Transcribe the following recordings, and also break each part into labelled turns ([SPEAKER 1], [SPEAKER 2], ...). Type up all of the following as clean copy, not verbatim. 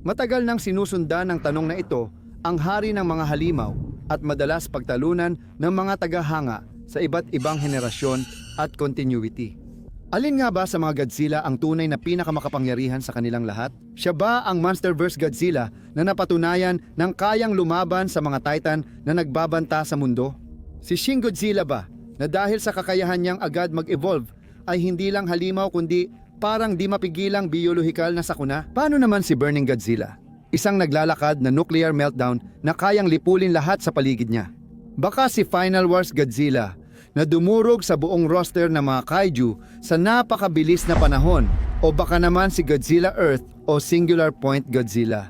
[SPEAKER 1] Matagal nang sinusundan ng tanong na ito ang hari ng mga halimaw at madalas pagtalunan ng mga tagahanga sa iba't ibang henerasyon at continuity. Alin nga ba sa mga Godzilla ang tunay na pinakamakapangyarihan sa kanilang lahat? Siya ba ang Monsterverse Godzilla na napatunayan ng kayang lumaban sa mga Titan na nagbabanta sa mundo? Si Shin Godzilla ba na dahil sa kakayahan niyang agad mag-evolve ay hindi lang halimaw kundi parang di mapigilang biolohikal na sakuna? Paano naman si Burning Godzilla? Isang naglalakad na nuclear meltdown na kayang lipulin lahat sa paligid niya. Baka si Final Wars Godzilla na dumurog sa buong roster ng mga kaiju sa napakabilis na panahon, o baka naman si Godzilla Earth o Singular Point Godzilla.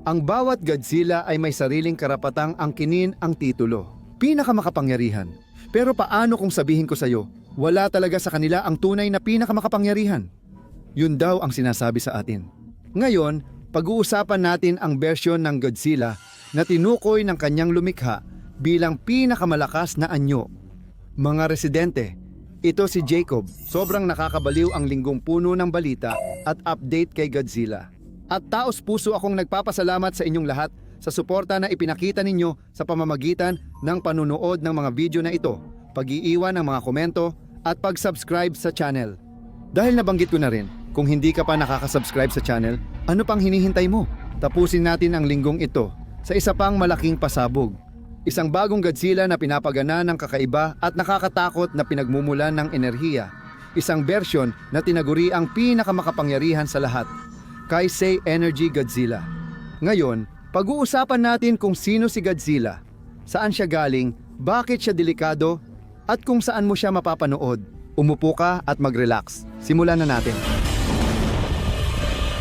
[SPEAKER 1] Ang bawat Godzilla ay may sariling karapatang angkinin ang titulo, pinakamakapangyarihan. Pero paano kung sabihin ko sa'yo, wala talaga sa kanila ang tunay na pinakamakapangyarihan? Yun daw ang sinasabi sa atin. Ngayon, pag-uusapan natin ang bersyon ng Godzilla na tinukoy ng kanyang lumikha bilang pinakamalakas na anyo. Mga residente, ito si Jacob. Sobrang nakakabaliw ang linggong puno ng balita at update kay Godzilla. At taos puso akong nagpapasalamat sa inyong lahat sa suporta na ipinakita ninyo sa pamamagitan ng panunood ng mga video na ito, pag-iiwan ng mga komento at pag-subscribe sa channel. Dahil nabanggit ko na rin, kung hindi ka pa nakaka-subscribe sa channel, ano pang hinihintay mo? Tapusin natin ang linggong ito sa isa pang malaking pasabog. Isang bagong Godzilla na pinapagana ng kakaiba at nakakatakot na pinagmumulan ng enerhiya. Isang bersyon na tinaguri ang pinakamakapangyarihan sa lahat, Kaisei Energy Godzilla. Ngayon, pag-uusapan natin kung sino si Godzilla, saan siya galing, bakit siya delikado, at kung saan mo siya mapapanood. Umupo ka at mag-relax. Simulan na natin.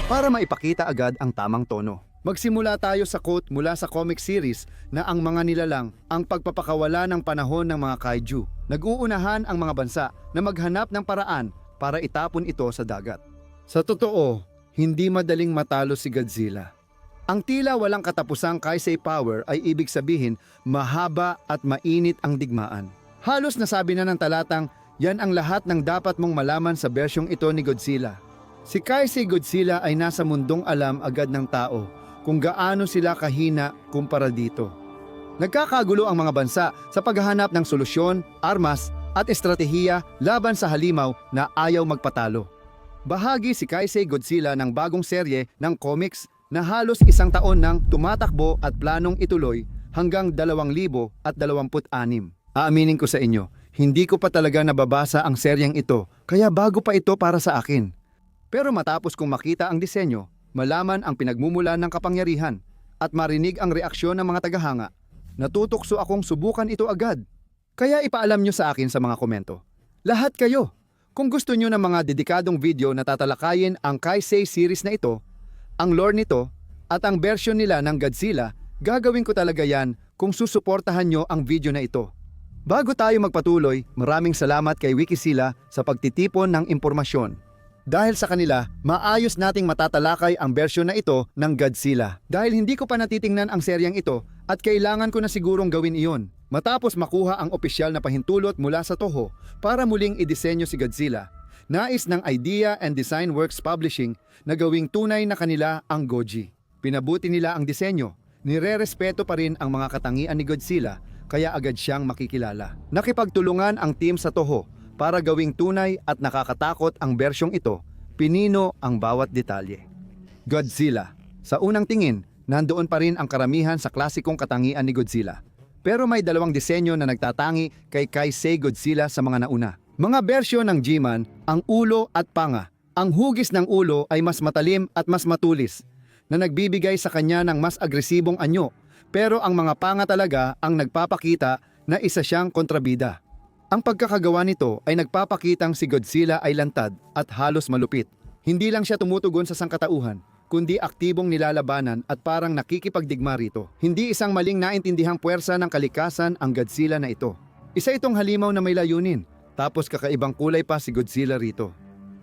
[SPEAKER 1] Para maipakita agad ang tamang tono, magsimula tayo sa quote mula sa comic series na ang mga nilalang ang pagpapakawala ng panahon ng mga kaiju. Nag-uunahan ang mga bansa na maghanap ng paraan para itapon ito sa dagat. Sa totoo, hindi madaling matalo si Godzilla. Ang tila walang katapusang Kaisei power ay ibig sabihin mahaba at mainit ang digmaan. Halos nasabi na ng talatang, yan ang lahat ng dapat mong malaman sa bersyong ito ni Godzilla. Si Kaisei Godzilla ay nasa mundong alam agad ng tao kung gaano sila kahina kumpara dito. Nagkakagulo ang mga bansa sa paghahanap ng solusyon, armas at estratehiya laban sa halimaw na ayaw magpatalo. Bahagi si Kaisei Godzilla ng bagong serye ng comics na halos isang taon nang tumatakbo at planong ituloy hanggang 2026. Aaminin ko sa inyo, hindi ko pa talaga nababasa ang seryeng ito, kaya bago pa ito para sa akin. Pero matapos kong makita ang disenyo, malaman ang pinagmumulan ng kapangyarihan, at marinig ang reaksyon ng mga tagahanga, natutokso akong subukan ito agad. Kaya ipaalam nyo sa akin sa mga komento. Lahat kayo! Kung gusto nyo ng mga dedikadong video na tatalakayin ang Kaisei series na ito, ang lore nito, at ang version nila ng Godzilla, gagawin ko talaga yan kung susuportahan nyo ang video na ito. Bago tayo magpatuloy, maraming salamat kay Wikisila sa pagtitipon ng impormasyon. Dahil sa kanila, maayos nating matatalakay ang bersyon na ito ng Godzilla. Dahil hindi ko pa natitingnan ang seryeng ito at kailangan ko na sigurong gawin iyon. Matapos makuha ang opisyal na pahintulot mula sa Toho para muling idisenyo si Godzilla, nais ng Idea and Design Works Publishing na gawing tunay na kanila ang Goji. Pinabuti nila ang disenyo, nire-respeto pa rin ang mga katangian ni Godzilla kaya agad siyang makikilala. Nakipagtulungan ang team sa Toho para gawing tunay at nakakatakot ang bersyong ito, pinino ang bawat detalye. Godzilla. Sa unang tingin, nandoon pa rin ang karamihan sa klasikong katangian ni Godzilla. Pero may dalawang disenyo na nagtatangi kay Kaisei Godzilla sa mga nauna. Mga bersyon ng G-Man, ang ulo at panga. Ang hugis ng ulo ay mas matalim at mas matulis, na nagbibigay sa kanya ng mas agresibong anyo. Pero ang mga panga talaga ang nagpapakita na isa siyang kontrabida. Ang pagkakagawa nito ay nagpapakitang si Godzilla ay lantad at halos malupit. Hindi lang siya tumutugon sa sangkatauhan, kundi aktibong nilalabanan at parang nakikipagdigma rito. Hindi isang maling naintindihang puwersa ng kalikasan ang Godzilla na ito. Isa itong halimaw na may layunin, tapos kakaibang kulay pa si Godzilla rito.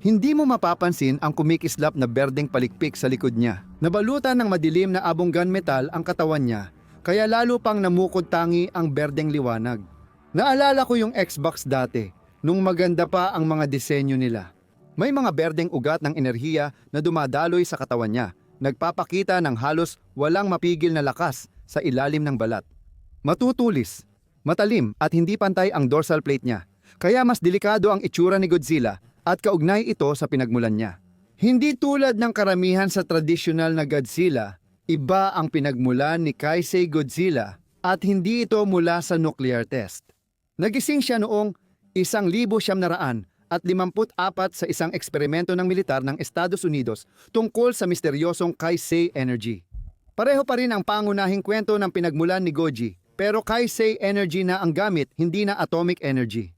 [SPEAKER 1] Hindi mo mapapansin ang kumikislap na berdeng palikpik sa likod niya. Nabalutan ng madilim na abong gunmetal ang katawan niya, kaya lalo pang namukod tangi ang berdeng liwanag. Naalala ko yung Xbox dati, nung maganda pa ang mga disenyo nila. May mga berdeng ugat ng enerhiya na dumadaloy sa katawan niya, nagpapakita ng halos walang mapigil na lakas sa ilalim ng balat. Matutulis, matalim at hindi pantay ang dorsal plate niya, kaya mas delikado ang itsura ni Godzilla at kaugnay ito sa pinagmulan niya. Hindi tulad ng karamihan sa tradisyonal na Godzilla, iba ang pinagmulan ni Kaisei Godzilla at hindi ito mula sa nuclear test. Nagising siya noong 1954 sa isang eksperimento ng militar ng Estados Unidos tungkol sa misteryosong Kaisei Energy. Pareho pa rin ang pangunahing kwento ng pinagmulan ni Goji, pero Kaisei Energy na ang gamit, hindi na atomic energy.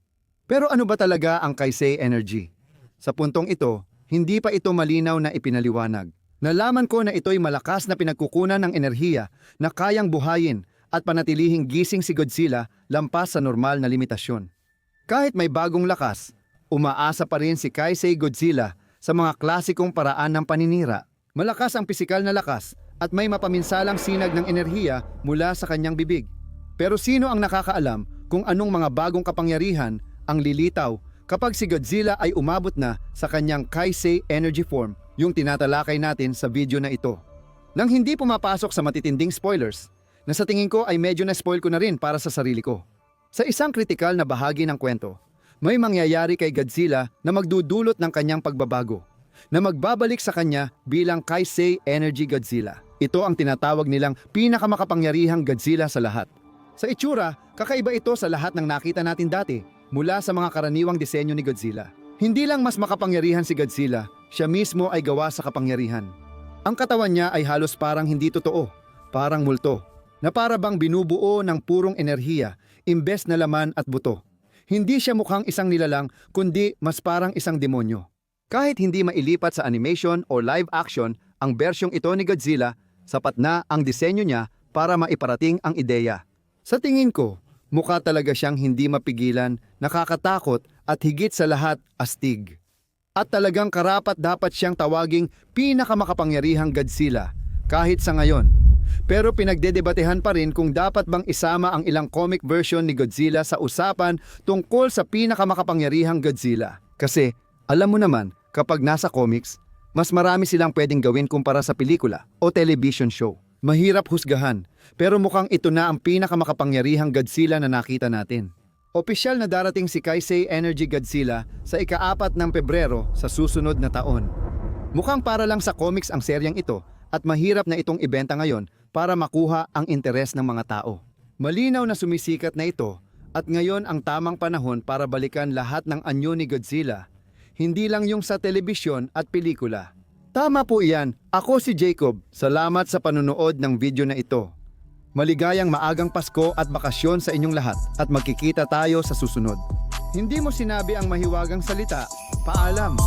[SPEAKER 1] Pero ano ba talaga ang Kaisei Energy? Sa puntong ito, hindi pa ito malinaw na ipinaliwanag. Nalaman ko na ito'y malakas na pinagkukunan ng enerhiya na kayang buhayin at panatilihing gising si Godzilla lampas sa normal na limitasyon. Kahit may bagong lakas, umaasa pa rin si Kaisei Godzilla sa mga klasikong paraan ng paninira. Malakas ang pisikal na lakas at may mapaminsalang sinag ng enerhiya mula sa kanyang bibig. Pero sino ang nakakaalam kung anong mga bagong kapangyarihan ang lilitaw kapag si Godzilla ay umabot na sa kanyang Kaisei Energy form, yung tinatalakay natin sa video na ito. Nang hindi pumapasok sa matitinding spoilers, na sa tingin ko ay medyo na-spoil ko na rin para sa sarili ko. Sa isang kritikal na bahagi ng kwento, may mangyayari kay Godzilla na magdudulot ng kanyang pagbabago, na magbabalik sa kanya bilang Kaisei Energy Godzilla. Ito ang tinatawag nilang pinakamakapangyarihang Godzilla sa lahat. Sa itsura, kakaiba ito sa lahat ng nakita natin dati mula sa mga karaniwang disenyo ni Godzilla. Hindi lang mas makapangyarihan si Godzilla, siya mismo ay gawa sa kapangyarihan. Ang katawan niya ay halos parang hindi totoo, parang multo, na para bang binubuo ng purong enerhiya imbes na laman at buto. Hindi siya mukhang isang nilalang kundi mas parang isang demonyo. Kahit hindi mailipat sa animation o live action ang bersyong ito ni Godzilla, sapat na ang disenyo niya para maiparating ang ideya. Sa tingin ko, mukha talaga siyang hindi mapigilan, nakakatakot at higit sa lahat astig. At talagang karapat dapat siyang tawaging pinakamakapangyarihang Godzilla kahit sa ngayon. Pero pinagdedebatehan pa rin kung dapat bang isama ang ilang comic version ni Godzilla sa usapan tungkol sa pinakamakapangyarihang Godzilla. Kasi, alam mo naman, kapag nasa comics, mas marami silang pwedeng gawin kumpara sa pelikula o television show. Mahirap husgahan, pero mukhang ito na ang pinakamakapangyarihang Godzilla na nakita natin. Opisyal na darating si Kaisei Energy Godzilla sa ika-4 ng Pebrero sa susunod na taon. Mukhang para lang sa comics ang seryang ito at mahirap na itong ibenta ngayon para makuha ang interes ng mga tao. Malinaw na sumisikat na ito at ngayon ang tamang panahon para balikan lahat ng anyo ni Godzilla, hindi lang yung sa telebisyon at pelikula. Tama po iyan, ako si Jacob, salamat sa panunood ng video na ito. Maligayang maagang Pasko at bakasyon sa inyong lahat at magkikita tayo sa susunod. Hindi mo sinabi ang mahiwagang salita, paalam.